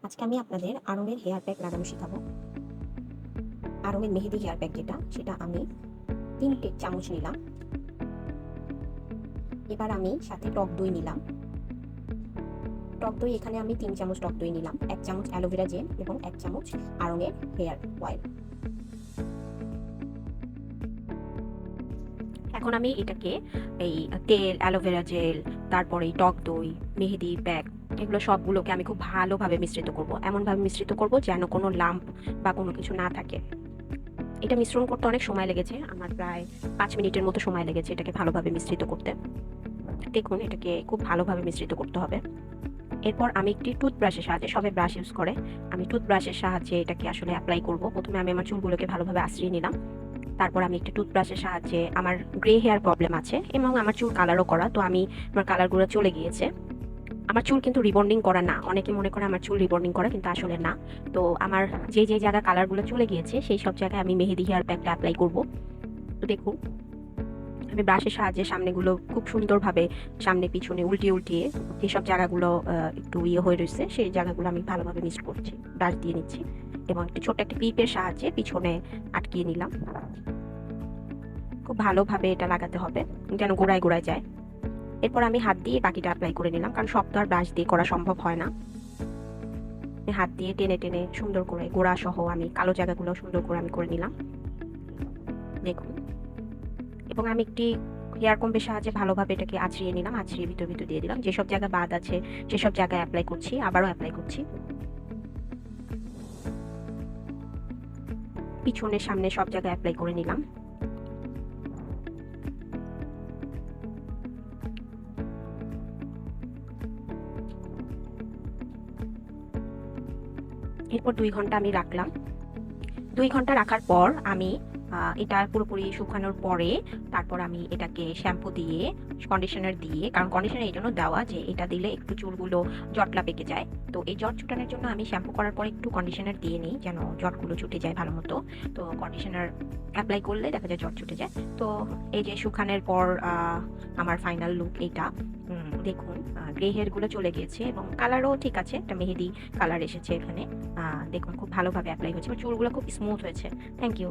আজকে আমি আপনাদের আড়ঙের হেয়ার প্যাক লাগানো শেখাবো। আড়ঙের মেহেদি হেয়ার প্যাক সেটা আমি 3 চামচ নিলাম। এবার আমি সাথে টক দই নিলাম। টক দই এখানে আমি 3 চামচ টক দই নিলাম, 1 চামচ অ্যালোভেরা জেল এবং 1 চামচ আড়ঙের হেয়ার অয়েল। এখন আমি এটাকে এই তেল, অ্যালোভেরা জেল, তারপরে এই টক দই, মেহেদি প্যাক এগুলো সবগুলোকে আমি খুব ভালোভাবে মিশ্রিত করব। এমনভাবে মিশ্রিত করব যেন কোনো লাম্প বা কোনো কিছু না থাকে। এটা মিশ্রণ করতে অনেক সময় লেগেছে, আমার প্রায় 5 মিনিটের মতো সময় লেগেছে এটাকে ভালোভাবে মিশ্রিত করতে। দেখুন, এটাকে খুব ভালোভাবে মিশ্রিত করতে হবে। এরপর আমি একটি টুথব্রাশের সাহায্যে, সবাই ব্রাশ ইউজ করে, আমি টুথব্রাশের সাহায্যে এটাকে আসলে অ্যাপ্লাই করব। প্রথমে আমি আমার চুলগুলোকে ভালোভাবে আঁচড়িয়ে নিলাম। তারপর আমি একটি টুথব্রাশের সাহায্যে, আমার গ্রে হেয়ার প্রবলেম আছে এবং আমার চুল কালারও করা, তো আমার কালারগুলো চলে গিয়েছে। আমার চুল কিন্তু রিবন্ডিং করা না, অনেকে মনে করে আমার চুল রিবন্ডিং করা, কিন্তু আসলে না। তো আমার যে জায়গা কালারগুলো চলে গিয়েছে সেই সব জায়গায় আমি মেহেদি হেয়ার প্যাকটা অ্যাপ্লাই করব। তো দেখুন, আমি ব্রাশের সাহায্যে সামনেগুলো খুব সুন্দরভাবে সামনে পিছনে উল্টিয়ে উল্টিয়ে যেসব জায়গাগুলো একটু হয়ে রয়েছে সেই জায়গাগুলো আমি ভালোভাবে মিক্স করছি, ব্রাশ দিয়ে নিচ্ছি এবং একটি ছোট্ট একটা ক্লিপের সাহায্যে পিছনে আটকিয়ে নিলাম। খুব ভালোভাবে এটা লাগাতে হবে যেন গোড়ায় গোড়ায় যায়। এরপর আমি হাত দিয়ে বাকিটা অ্যাপ্লাই করে নিলাম, কারণ সব তো আর ব্রাশ দিয়ে করা সম্ভব হয় না। হাত দিয়ে টেনে টেনে সুন্দর করে গোড়া সহ আমি কালো জায়গাগুলো সুন্দর করে আমি করে নিলাম, দেখুন। এবং আমি একটি হেয়ার কম্বের সাহায্যে ভালোভাবে এটাকে আঁচড়িয়ে নিলাম, আঁচড়িয়ে ভিতর ভিতর দিয়ে দিলাম। যেসব জায়গা বাদ আছে সেসব জায়গায় অ্যাপ্লাই করছি, আবারও অ্যাপ্লাই করছি। পিছনে সামনে সব জায়গায় অ্যাপ্লাই করে নিলাম। এরপর 2 ঘন্টা আমি রাখলাম। 2 ঘন্টা রাখার পর আমি এটা পুরোপুরি শুকানোর পরে তারপর আমি এটাকে শ্যাম্পু দিয়ে, কন্ডিশনার দিয়ে, কারণ কন্ডিশনার এই জন্য দেওয়া যে এটা দিলে একটু চুলগুলো জটলা পেকে যায়। তো এই জট ছুটানোর জন্য আমি শ্যাম্পু করার পর একটু কন্ডিশনার দিয়ে নিই যেন জটগুলো ছুটে যায় ভালো মতো। তো কন্ডিশনার অ্যাপ্লাই করলে দেখা যায় জট ছুটে যায়। তো এই যে শুকানোর পর আমার ফাইনাল লুক এইটা। দেখুন, গ্রে হেয়ারগুলো চলে গিয়েছে এবং কালারও ঠিক আছে, একটা মেহেদি কালার এসেছে এখানে। দেখুন, খুব ভালোভাবে অ্যাপ্লাই হয়েছে, চুলগুলো খুব স্মুথ হয়েছে। Thank you.